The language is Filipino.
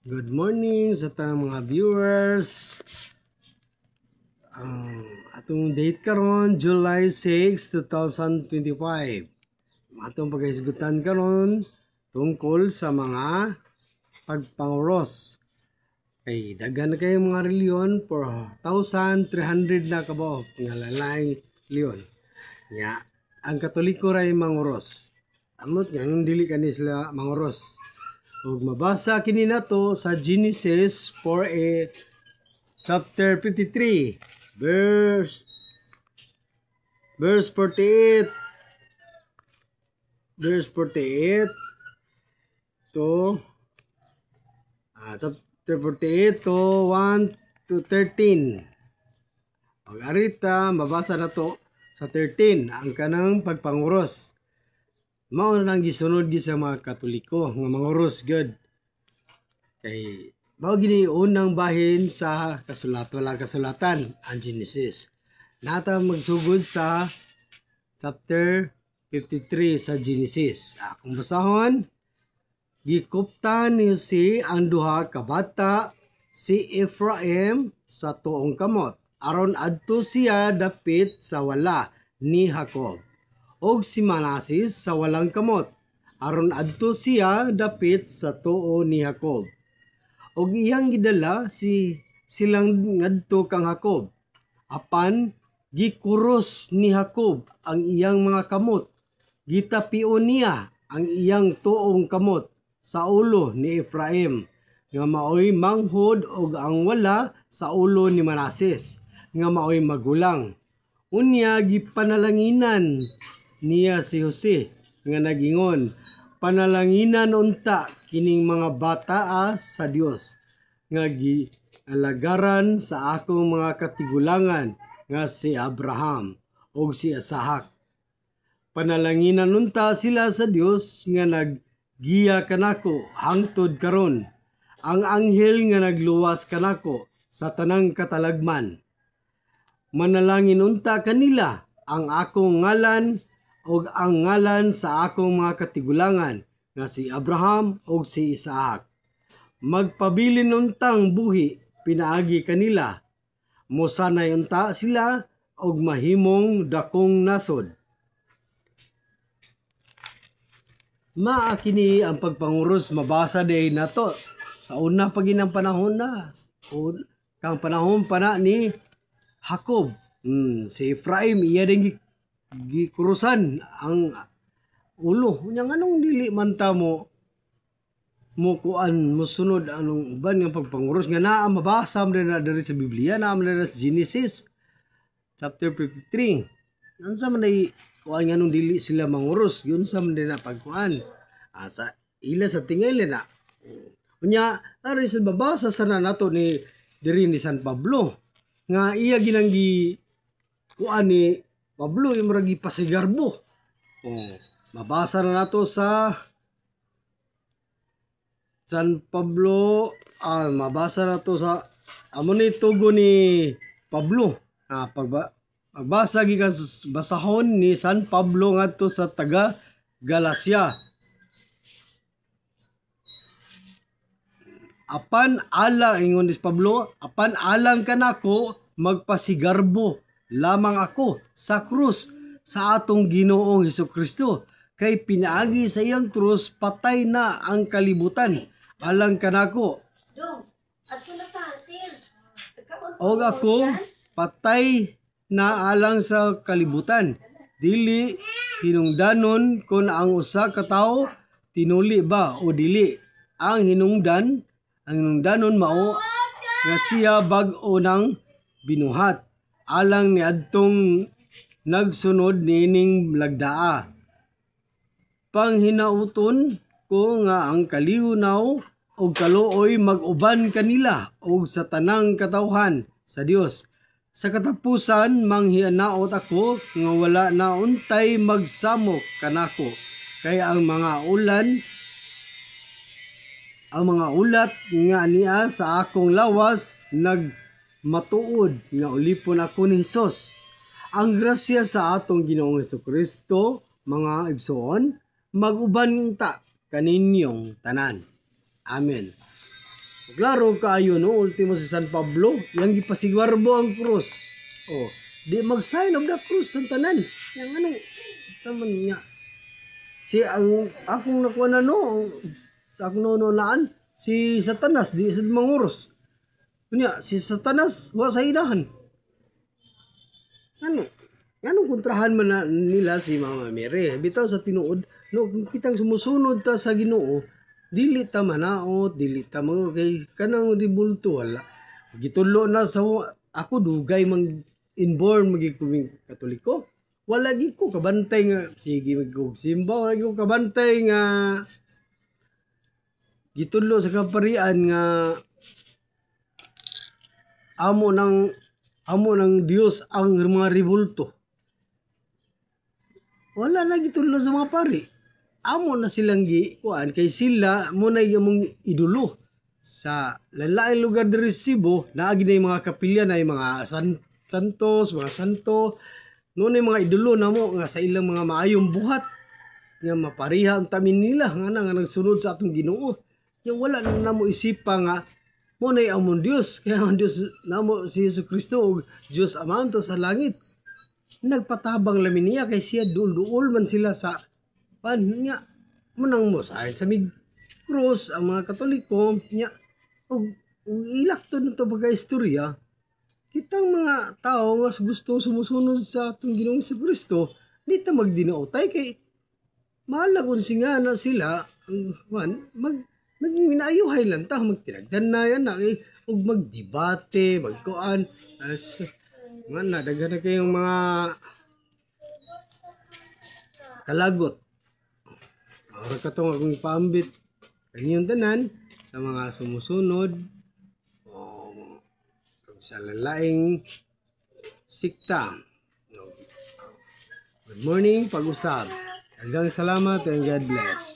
Good morning sa tanang mga viewers. Atong date karon July 6, 2025. Atong paghisgutan karon tungkol sa mga pagpanguros. Kay daghan na kayo mga reliyon, 4,300 na kabaw nga lalayng reliyon. Nga ang Katoliko ray manguros. Amot nga yung dili kani sila manguros. Ug mabasa kini nato sa Genesis 4 chapter 53 verse 48 to chapter 48 to 1 to 13. Ug arita mabasa nato sa 13 ang kanang pagpanguros. Mao nang gisunod gi sa mga Katoliko nga manguros gud. Kay mao gini unang bahin sa kasulatan ang Genesis. Nata magsugod sa chapter 53 sa Genesis. Kung basahon, gikuptan ni Jose ang duha ka bata, si Ephraim sa tuong kamot, aron adto siya dapit sa wala ni Jacob. Og si Manases sa walang kamot, aron adto siya dapit sa tuo ni Jacob. Og iyang gidala silang ngadto kang Jacob. Apan gikuros ni Jacob ang iyang mga kamot. Gitapio niya ang iyang tuong kamot sa ulo ni Ephraim, nga maoy manghod, og ang wala sa ulo ni Manases, nga maoy magulang. Unya gipanalanginan niya si Jose nga nagingon, panalanginan unta kining mga bata sa Dios nga gialagaran sa akong mga katigulangan nga si Abraham ug si Isaac. Panalanginan unta sila sa Dios nga naggiya kanako hangtod karon, ang anghel nga nagluwas kanako sa tanang katalagman. Manalangin unta kanila ang akong ngalan og ang ngalan sa akong mga katigulangan nga si Abraham og si Isaac. Magpabilin untang buhi pinaagi kanila. Mosanay unta sila og mahimong dakong nasod. Maakini ang pagpanguros mabasa day nato sa una pa ginang panahon na. Kang panahon pa na ni Jacob. Si Ephraim iya din gikurusan ang ulo. Unya nganong dili man ta mo kuan mosunod anong uban nga pagpanguros nga naa mabasa man na diri sa Biblia, naa man na sa Genesis chapter 53. Unsa man ay kuan nganong dili sila manguros, yun sa man na pagkuan. Sa ila sa tingel na. Unya ari sa babasa sana nato ni diri ni San Pablo nga iya ginanggi kuan ni Pablo yung maragi pasigarbo. Mabasa na nato sa San Pablo, mabasa na to sa amon ni tugo ni Pablo. Pagbasa gikan basahon ni San Pablo ngadto sa taga Galacia. Apan ala ingon ni Pablo, apan alang kanako magpasigarbo lamang ako sa krus sa atong Ginoong Hesukristo, kay pinaagi sa iyang krus patay na ang kalibutan alang kanako. Og ako patay na alang sa kalibutan. Dili hinungdanon kun ang usa ka tawo tinuli ba o dili. Ang hinungdanon mao nga siya bag-o nang binuhat alang ni adtong nagsunod nining lagdaa. Panghinauton ko nga ang kalihunaw o kaluoy mag-uban kanila o sa tanang katawhan sa Dios. Sa katapusan manghinaot ako nga wala na untay magsamok kanako, kay ang mga ulat nga niya sa akong lawas matuod nga ulipon ako ni Hesus. Ang grasya sa atong Ginoong Hesukristo, mga igsoon, mag-uban ta kaninyong tanan. Amen. Klaro kaayo no, ultimo si San Pablo, yang gipasigwarbo ang krus. Oh, di mag-sign of the cross ng tanan. Yang ano, taman niya. Si ang akong nakuha na no, sa akong naunaan, si Satanas, di sa manguros. Kunya, si Satanas, wa sa inahan. Ano? Anong kontrahan man na nila si Mama Mary? Bitaw sa tinuod, no, kung kitang sumusunod ta sa Ginoo, dili ta manaot, dili ta mga kay kanang ribulto wala. Gitulo na sa ako dugay mang inborn magiging Katoliko. Wala gi ko kabantay nga sige magsimba, wala gi ko kabantay nga gitulo sa kaparian nga amo ng Dios ang mga ribulto. Wala na gitulo sa mga pari. Amo na silang kuan kay sila mo na imong idolo sa lalaing lugar diri sa Cebu. Naagi na yung mga kapilya na yung mga santos, mga santo. Noon yung mga idolo na mo nga sa ilang mga maayong buhat nga mapariha ang tamin nila nga nagsunod sa atong Ginoo. Yung wala na mo isipa nga mo na among Dios kaya ang Dios namo si Jesucristo og Dios Amahan sa langit. Nagpatabang lamin niya kay siya duol man sila sa niya munang mo sa mig cross ang mga Katoliko niya og ilakto nito pagka istorya. Kitang mga tao nga gusto sumusunod sa atong Ginoong Jesucristo, di ta magdinaotay kay mahalagon singa na sila magminayuhay lang ta magtinagdan na yan na ug magdebate, magkuan man daghan na kayong mga kalagot. Ora katong akong ipaambit kanyang tanan sa mga sumusunod sa lalaing sikta. Good morning, pag-usab. Hanggang salamat and God bless.